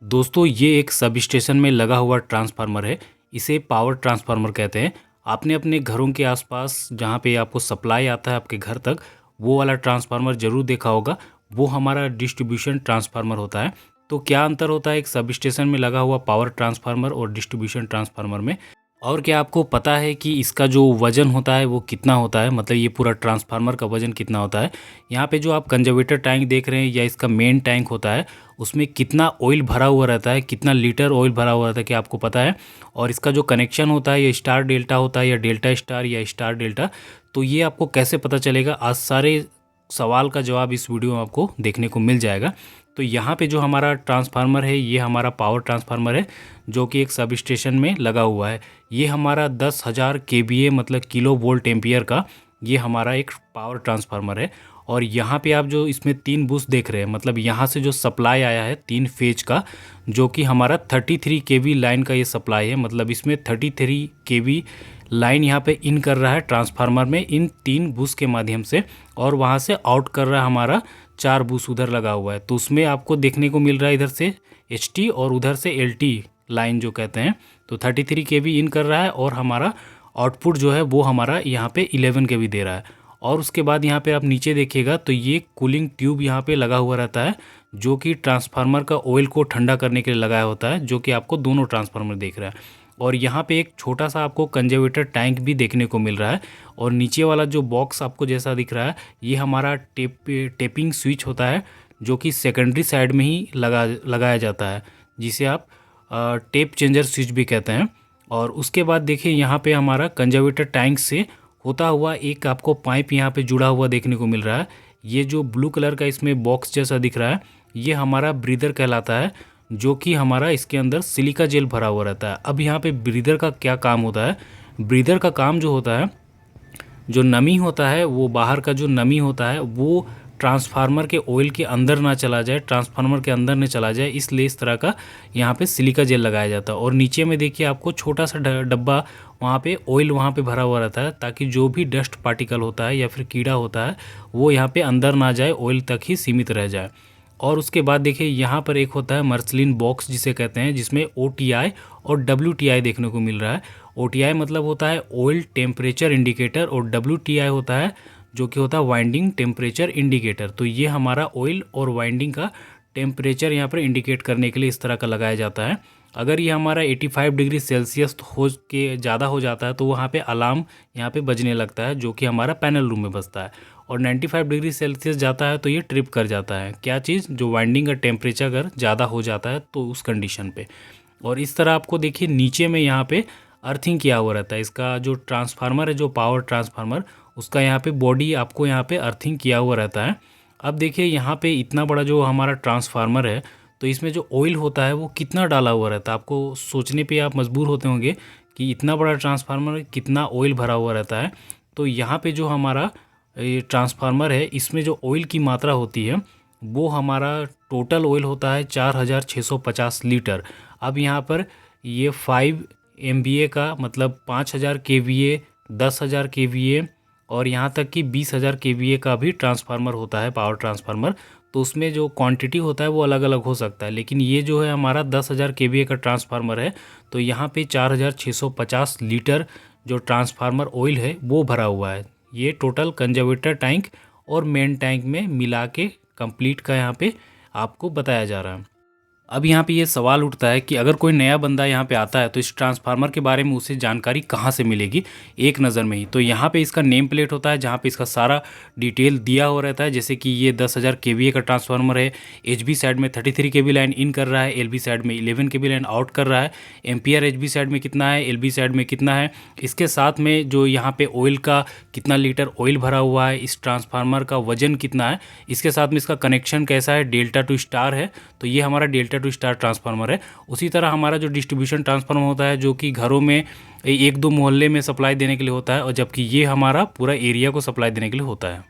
दोस्तों ये एक सब स्टेशन में लगा हुआ ट्रांसफार्मर है। इसे पावर ट्रांसफार्मर कहते हैं। आपने अपने घरों के आसपास जहाँ पे आपको सप्लाई आता है आपके घर तक, वो वाला ट्रांसफार्मर ज़रूर देखा होगा। वो हमारा डिस्ट्रीब्यूशन ट्रांसफार्मर होता है। तो क्या अंतर होता है एक सब स्टेशन में लगा हुआ पावर ट्रांसफार्मर और डिस्ट्रीब्यूशन ट्रांसफार्मर में? और क्या आपको पता है कि इसका जो वज़न होता है वो कितना होता है? मतलब ये पूरा ट्रांसफार्मर का वज़न कितना होता है? यहाँ पे जो आप कंजर्वेटर टैंक देख रहे हैं या इसका मेन टैंक होता है, उसमें कितना ऑयल भरा हुआ रहता है, कितना लीटर ऑयल भरा हुआ रहता है, क्या आपको पता है? और इसका जो कनेक्शन होता है, ये स्टार डेल्टा होता है या डेल्टा स्टार या स्टार डेल्टा, तो ये आपको कैसे पता चलेगा? आज सारे सवाल का जवाब इस वीडियो में आपको देखने को मिल जाएगा। तो यहाँ पे जो हमारा ट्रांसफार्मर है, ये हमारा पावर ट्रांसफार्मर है, जो कि एक सब स्टेशन में लगा हुआ है। ये हमारा 10,000 केवीए मतलब किलो वोल्ट एम्पियर का ये हमारा एक पावर ट्रांसफार्मर है। और यहाँ पे आप जो इसमें 3 बुश देख रहे हैं, मतलब यहाँ से जो सप्लाई आया है 3 फेज का, जो कि हमारा 33 केवी लाइन का ये सप्लाई है। मतलब इसमें 33 केवी लाइन यहाँ पे इन कर रहा है ट्रांसफार्मर में इन 3 बुश के माध्यम से, और वहाँ से आउट कर रहा है हमारा 4 बुश उधर लगा हुआ है। तो उसमें आपको देखने को मिल रहा है इधर से HT और उधर से LT लाइन जो कहते हैं। तो 33 केवी इन कर रहा है और हमारा आउटपुट जो है वो हमारा यहाँ पे 11 केवी दे रहा है। और उसके बाद यहाँ पे आप नीचे देखिएगा तो ये कूलिंग ट्यूब यहाँ पे लगा हुआ रहता है, जो कि ट्रांसफार्मर का ऑयल को ठंडा करने के लिए लगाया होता है, जो कि आपको दोनों ट्रांसफार्मर देख रहा है। और यहाँ पे एक छोटा सा आपको कंजर्वेटर टैंक भी देखने को मिल रहा है। और नीचे वाला जो बॉक्स आपको जैसा दिख रहा है, ये हमारा टेपिंग स्विच होता है, जो कि सेकेंडरी साइड में ही लगाया जाता है, जिसे आप टेप चेंजर स्विच भी कहते हैं। और उसके बाद देखिए यहाँ पे हमारा कंजर्वेटर टैंक से होता हुआ एक आपको पाइप यहाँ पे जुड़ा हुआ देखने को मिल रहा है। ये जो ब्लू कलर का इसमें बॉक्स जैसा दिख रहा है, ये हमारा ब्रीदर कहलाता है, जो कि हमारा इसके अंदर सिलिका जेल भरा हुआ रहता है। अब यहाँ पे ब्रीदर का क्या काम होता है? ब्रीदर का काम जो होता है, जो नमी होता है, वो बाहर का जो नमी होता है वो ट्रांसफार्मर के ऑयल के अंदर ना चला जाए, ट्रांसफार्मर के अंदर न चला जाए, इसलिए इस तरह का यहाँ पे सिलिका जेल लगाया जाता है। और नीचे में देखिए आपको छोटा सा डब्बा, वहाँ पे ऑयल वहाँ पे भरा हुआ रहता है, ताकि जो भी डस्ट पार्टिकल होता है या फिर कीड़ा होता है वो यहाँ पे अंदर ना जाए, ऑयल तक ही सीमित रह जाए। और उसके बाद देखिए यहाँ पर एक होता है मर्सलिन बॉक्स जिसे कहते हैं, जिसमें OTI और WTI देखने को मिल रहा है। OTI मतलब होता है ऑयल टेम्परेचर इंडिकेटर, और WTI होता है जो कि होता है वाइंडिंग टेम्परेचर इंडिकेटर। तो ये हमारा ऑयल और वाइंडिंग का टेम्परेचर यहाँ पर इंडिकेट करने के लिए इस तरह का लगाया जाता है। अगर ये हमारा 85 डिग्री सेल्सियस हो के ज़्यादा हो जाता है तो वहाँ पे अलार्म यहाँ पे बजने लगता है, जो कि हमारा पैनल रूम में बजता है। और 95 डिग्री सेल्सियस जाता है तो ये ट्रिप कर जाता है। क्या चीज़? जो वाइंडिंग का टेम्परेचर अगर ज़्यादा हो जाता है तो उस कंडीशन पे। और इस तरह आपको देखिए नीचे में यहाँ पे अर्थिंग किया हुआ रहता है। इसका जो ट्रांसफार्मर है, जो पावर ट्रांसफार्मर, उसका यहाँ पे बॉडी आपको यहाँ पे अर्थिंग किया हुआ रहता है। अब देखिए यहाँ पे इतना बड़ा जो हमारा ट्रांसफार्मर है, तो इसमें जो ऑयल होता है वो कितना डाला हुआ रहता है? आपको सोचने पे आप मजबूर होते होंगे कि इतना बड़ा ट्रांसफार्मर कितना ऑयल भरा हुआ रहता है। तो यहाँ पे जो हमारा ये ट्रांसफार्मर है, इसमें जो ऑयल की मात्रा होती है वो हमारा टोटल ऑयल होता है 4650 लीटर। अब यहाँ पर ये 5 MVA का मतलब 5000 KVA, 10,000 KVA और यहाँ तक कि 20,000 KVA का भी ट्रांसफार्मर होता है, पावर ट्रांसफार्मर। तो उसमें जो क्वांटिटी होता है वो अलग अलग हो सकता है, लेकिन ये जो है हमारा 10,000 KVA का ट्रांसफार्मर है। तो यहाँ पे 4650 लीटर जो ट्रांसफार्मर ऑयल है वो भरा हुआ है। ये टोटल कंजर्वेटर टैंक और मेन टैंक में मिला के कंप्लीट का यहाँ पे आपको बताया जा रहा है। अब यहाँ पे ये सवाल उठता है कि अगर कोई नया बंदा यहाँ पे आता है तो इस ट्रांसफार्मर के बारे में उसे जानकारी कहाँ से मिलेगी एक नज़र में ही? तो यहाँ पे इसका नेम प्लेट होता है, जहाँ पे इसका सारा डिटेल दिया हुआ रहता है। जैसे कि ये 10,000 KVA का ट्रांसफार्मर है, HV साइड में 33 KV लाइन इन कर रहा है, LV साइड में 11 KV लाइन आउट कर रहा है, एम्पियर HV साइड में कितना है, LV साइड में कितना है, इसके साथ में जो यहाँ पे ऑयल का कितना लीटर ऑयल भरा हुआ है, इस ट्रांसफार्मर का वजन कितना है, इसके साथ में इसका कनेक्शन कैसा है, डेल्टा टू स्टार है, तो ये हमारा डेल्टा टू स्टार ट्रांसफार्मर है। उसी तरह हमारा जो डिस्ट्रीब्यूशन ट्रांसफार्मर होता है, जो कि घरों में 1-2 मोहल्ले में सप्लाई देने के लिए होता है, और जबकि ये हमारा पूरा एरिया को सप्लाई देने के लिए होता है।